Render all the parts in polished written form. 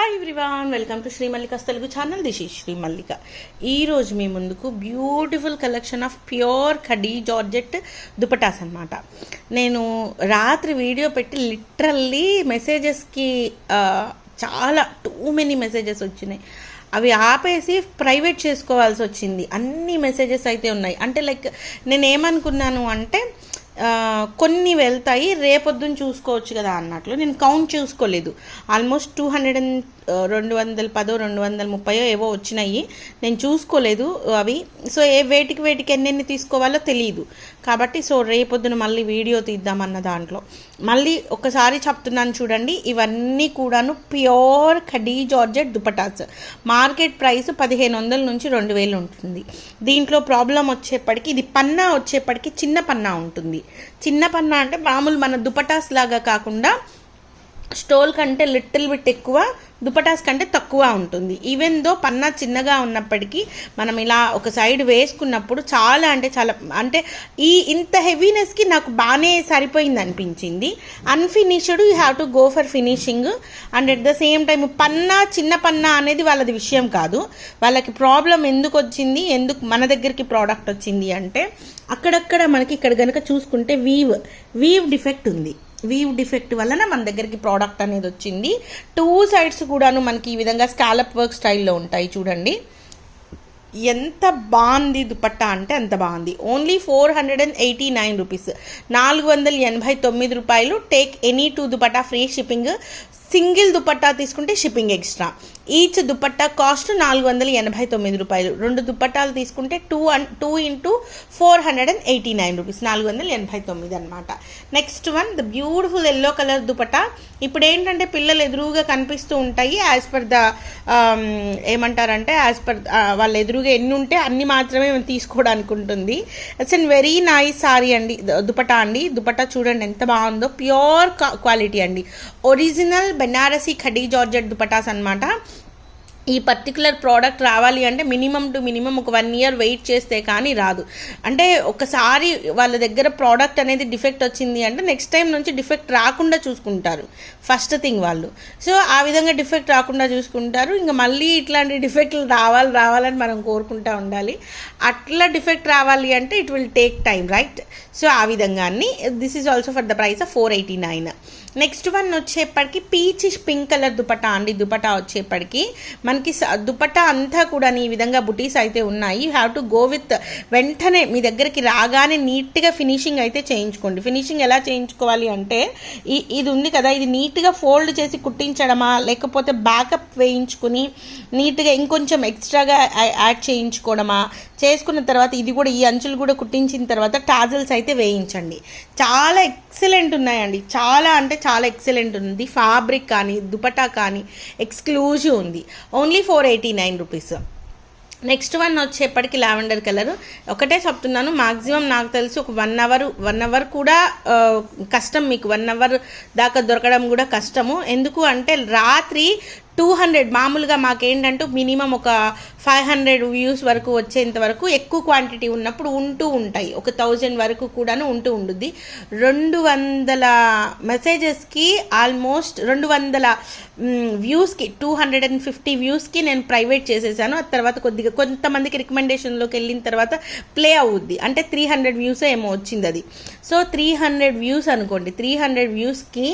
Hi everyone, welcome to Sri Mallika's Telugu channel. This is Sri Mallika. ఈరోజు మీ ముందుకు beautiful collection of pure khadi georgette dupattas అనమాట. నేను రాత్రి వీడియో పెట్టి లిటరల్లీ మెసేజెస్కి చాలా టూ మెనీ మెసేజెస్ వచ్చినాయి. అవి ఆపేసి ప్రైవేట్ చేసుకోవాల్సి వచ్చింది. అన్ని మెసేజెస్ అయితే ఉన్నాయి. అంటే లైక్ నేను ఏమనుకున్నాను అంటే కొన్ని వెళ్తాయి, రేపొద్దున చూసుకోవచ్చు కదా అన్నట్లు. నేను కౌంట్ చూసుకోలేదు. ఆల్మోస్ట్ 210 230 ఏవో వచ్చినాయి. నేను చూసుకోలేదు అవి. సో వేటికి ఎన్నెన్ని తీసుకోవాలో తెలియదు కాబట్టి సో రేపొద్దున మళ్ళీ వీడియో తీద్దామన్న దాంట్లో మళ్ళీ ఒకసారి చెప్తున్నాను చూడండి. ఇవన్నీ కూడాను pure khadi georgette dupattas. Market price 1500 నుంచి 2000 ఉంటుంది. దీంట్లో ప్రాబ్లం వచ్చేప్పటికి ఇది పన్నా వచ్చేప్పటికి చిన్న పన్నా ఉంటుంది. చిన్న పన్నా అంటే మామూలు మన దుపటాస్ లాగా కాకుండా స్టోల్ కంటే లిటిల్ బిట్ ఎక్కువ, దుపటాస్ కంటే తక్కువ ఉంటుంది. ఈవెన్ దో పన్నా చిన్నగా ఉన్నప్పటికీ మనం ఇలా ఒక సైడ్ వేసుకున్నప్పుడు చాలా అంటే ఇంత హెవీనెస్కి నాకు బాగానే సరిపోయింది అనిపించింది. Unfinished you have to go for finishing. And at the same time పన్నా చిన్న పన్నా అనేది వాళ్ళది విషయం కాదు. వాళ్ళకి ప్రాబ్లం ఎందుకు వచ్చింది, ఎందుకు మన దగ్గరికి ప్రోడక్ట్ వచ్చింది అంటే అక్కడక్కడ మనకి ఇక్కడ కనుక చూసుకుంటే వీవ్ డిఫెక్ట్ ఉంది. వీవ్ డిఫెక్ట్ వలన మన దగ్గరికి ప్రోడక్ట్ అనేది వచ్చింది. 2 సైడ్స్ కూడాను మనకి ఈ విధంగా స్కాలప్ వర్క్ స్టైల్లో ఉంటాయి. చూడండి ఎంత బాగుంది దుపట్టా అంటే అంత బాగుంది. ఓన్లీ 489 రూపీస్, 489 రూపాయలు. Take any 2 dupatta free shipping. Single dupatta తీసుకుంటే shipping extra. Each dupatta cost 489 రూపాయలు. 2 దుపట్టాలు తీసుకుంటే 2 ఇంటూ 489 రూపీస్, 489 అనమాట. Next one the beautiful yellow colour dupatta. ఇప్పుడు ఏంటంటే పిల్లలు ఎదురుగా కనిపిస్తూ ఉంటాయి. యాజ్ పర్ ద ఏమంటారంటే యాజ్ పర్ వాళ్ళ ఎదురుగా ఎన్ని ఉంటే అన్ని మాత్రమే తీసుకోవడానికి ఉంటుంది. It's and very nice sorry అండి, దుపట్టా అండి. దుపట్టా చూడండి ఎంత బాగుందో. ప్యూర్ క్వాలిటీ అండి. ఒరిజినల్ బెనారసీ ఖడీ జార్జెట్ దుపటాస్ అనమాట. ఈ పర్టికులర్ ప్రోడక్ట్ రావాలి అంటే మినిమం ఒక 1 ఇయర్ వెయిట్ చేస్తే కానీ రాదు. అంటే ఒకసారి వాళ్ళ దగ్గర ప్రోడక్ట్ అనేది డిఫెక్ట్ వచ్చింది అంటే నెక్స్ట్ టైం నుంచి డిఫెక్ట్ రాకుండా చూసుకుంటారు ఫస్ట్ థింగ్ వాళ్ళు. సో ఆ విధంగా డిఫెక్ట్ రాకుండా చూసుకుంటారు. ఇంకా మళ్ళీ ఇట్లాంటి డిఫెక్ట్లు రావాలని మనం కోరుకుంటూ ఉండాలి. అట్లా డిఫెక్ట్ రావాలి అంటే it will take time, right? So ఆ విధంగా this is also for the price of 489. Next one వచ్చేప్పటికి పీచ్ పింక్ కలర్ దుపట్టా అండి. దుపట్టా వచ్చేప్పటికి మనకి దుపట్టా అంతా కూడా ఈ విధంగా బుటీస్ అయితే ఉన్నాయి. You have to go with వెంటనే మీ దగ్గరికి రాగానే నీట్గా ఫినిషింగ్ అయితే చేయించుకోండి. ఫినిషింగ్ ఎలా చేయించుకోవాలి అంటే ఇది ఉంది కదా, ఇది నీట్గా ఫోల్డ్ చేసి కుట్టించడమా, లేకపోతే బ్యాకప్ వేయించుకుని నీట్గా ఇంకొంచెం ఎక్స్ట్రాగా యాడ్ చేయించుకోవడమా, చేసుకున్న తర్వాత ఇది కూడా ఈ అంచులు కూడా కుట్టించిన తర్వాత టాజల్స్ అయితే వేయించండి. చాలా ఎక్సలెంట్ ఉన్నాయండి. చాలా అంటే చాలా ఎక్సలెంట్ ఉంది. ఫ్యాబ్రిక్ కానీ దుపట్టా కానీ ఎక్స్క్లూజివ్ ఉంది. Only 489 rupees. నెక్స్ట్ వన్ వచ్చేప్పటికి లావెండర్ కలర్. ఒకటే చెప్తున్నాను, మాక్సిమం నాకు తెలిసి ఒక 1 అవర్ కూడా కష్టం. మీకు 1 అవర్ దాకా దొరకడం కూడా కష్టము. ఎందుకు అంటే రాత్రి 200 మామూలుగా మాకేంటంటే మినిమం ఒక 500 వ్యూస్ వరకు వచ్చేంత వరకు ఎక్కువ క్వాంటిటీ ఉన్నప్పుడు ఉంటూ ఉంటాయి. ఒక 1000 వరకు కూడాను ఉండుద్ది. 200 మెసేజెస్కి ఆల్మోస్ట్ 200 వ్యూస్కి 250 వ్యూస్కి నేను ప్రైవేట్ చేసేసాను. ఆ తర్వాత కొద్దిగా కొంతమందికి రికమెండేషన్లోకి వెళ్ళిన తర్వాత ప్లే అవుద్ది. అంటే 300 వ్యూస్ ఏమో వచ్చింది అది. సో 300 వ్యూస్ అనుకోండి. 300 వ్యూస్కి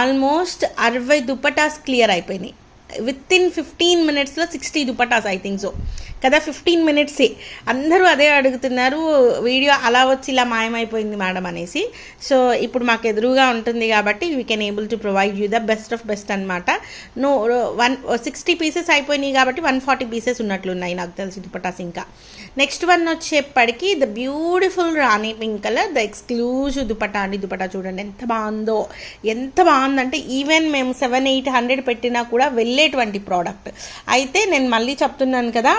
ఆల్మోస్ట్ 60 దుపటాస్ క్లియర్ అయిపోయినాయి. విత్ ఇన్ 15 మినిట్స్లో 60 దుపటాస్ ఐ థింక్ సో కదా. 15 మినిట్సే. అందరూ అదే అడుగుతున్నారు, వీడియో అలా వచ్చి ఇలా మాయమైపోయింది మేడం అనేసి. సో ఇప్పుడు మాకు ఎదురుగా ఉంటుంది కాబట్టి we can able to provide you the best of best అనమాట. 60 పీసెస్ అయిపోయినాయి కాబట్టి 140 పీసెస్ ఉన్నట్లున్నాయి నాకు తెలిసి దుపటాస్. ఇంకా నెక్స్ట్ వన్ వచ్చేప్పటికి the beautiful Rani pink colour, the exclusive dupatta అండి. దుపట్టా చూడండి ఎంత బాగుందో. ఎంత బాగుందంటే ఈవెన్ మేము 700-800 పెట్టినా కూడా వెళ్ళేటువంటి ప్రోడక్ట్. అయితే నేను మళ్ళీ చెప్తున్నాను కదా,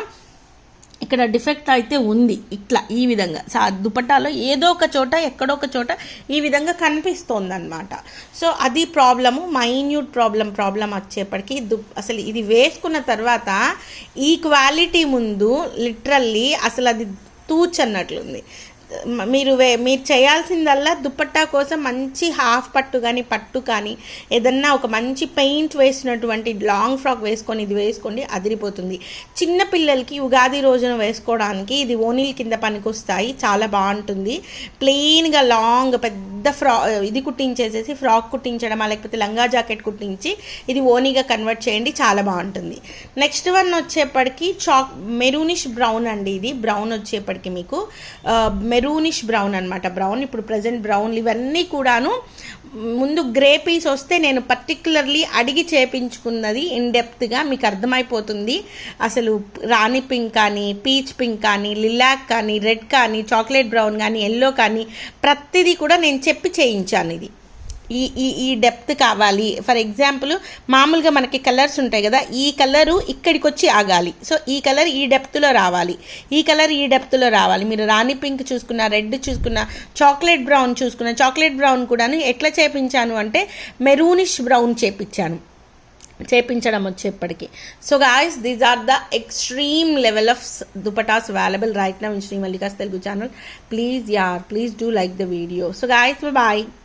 ఇక్కడ డిఫెక్ట్ అయితే ఉంది. ఇట్లా ఈ విధంగా దుపట్టాలో ఏదో ఒక చోట ఎక్కడో ఒక చోట ఈ విధంగా కనిపిస్తోంది అనమాట. సో అది ప్రాబ్లము, మైన్యూట్ ప్రాబ్లం వచ్చేప్పటికి అసలు ఇది వేసుకున్న తర్వాత ఈ క్వాలిటీ ముందు లిటరల్లీ అసలు అది తూచన్నట్లుంది. మీరు చేయాల్సిందల్లా దుపట్టా కోసం మంచి హాఫ్ పట్టు కానీ పట్టు కానీ ఏదన్నా ఒక మంచి పెయింట్ వేసినటువంటి లాంగ్ ఫ్రాక్ వేసుకొని ఇది వేసుకోండి, అదిరిపోతుంది. చిన్న పిల్లలకి ఉగాది రోజున వేసుకోవడానికి ఇది ఓనీల కింద పనికొస్తాయి, చాలా బాగుంటుంది. ప్లెయిన్గా లాంగ్ పెద్ద ఇది కుట్టించేసేసి ఫ్రాక్ కుట్టించడమా లేకపోతే లంగా జాకెట్ కుట్టించి ఇది ఓనీగా కన్వర్ట్ చేయండి, చాలా బాగుంటుంది. నెక్స్ట్ వన్ వచ్చేప్పటికి మెరూనిష్ బ్రౌన్ అండి. ఇది బ్రౌన్ వచ్చేప్పటికి మీకు మెరూనిష్ బ్రౌన్ అనమాట. బ్రౌన్ ఇప్పుడు ప్రజెంట్ బ్రౌన్లు ఇవన్నీ కూడాను ముందు గ్రే పీస్ వస్తే నేను పర్టికులర్లీ అడిగి చేపించుకున్నది ఇన్ డెప్త్గా మీకు అర్థమైపోతుంది. అసలు రాణి పింక్ కానీ పీచ్ పింక్ కానీ లిలాక్ కానీ రెడ్ కానీ చాక్లెట్ బ్రౌన్ కానీ ఎల్లో కానీ ప్రతిదీ కూడా నేను చెప్పి చేయించాను. ఇది ఈ డెప్త్ కావాలి. ఫర్ ఎగ్జాంపుల్ మామూలుగా మనకి కలర్స్ ఉంటాయి కదా, ఈ కలరు ఇక్కడికి వచ్చి ఆగాలి. సో ఈ కలర్ ఈ డెప్త్లో రావాలి, ఈ కలర్ ఈ డెప్త్లో రావాలి. మీరు రాణి పింక్ చూసుకున్న, రెడ్ చూసుకున్న, చాక్లెట్ బ్రౌన్ చూసుకున్న, చాక్లెట్ బ్రౌన్ కూడాను ఎట్లా చేపించాను అంటే మెరూనిష్ బ్రౌన్ చేపించడం వచ్చేప్పటికి. So guys, these are the extreme level of dupattas available right now in Sri Mallika's Telugu channel. Please do like the video. So guys, bye.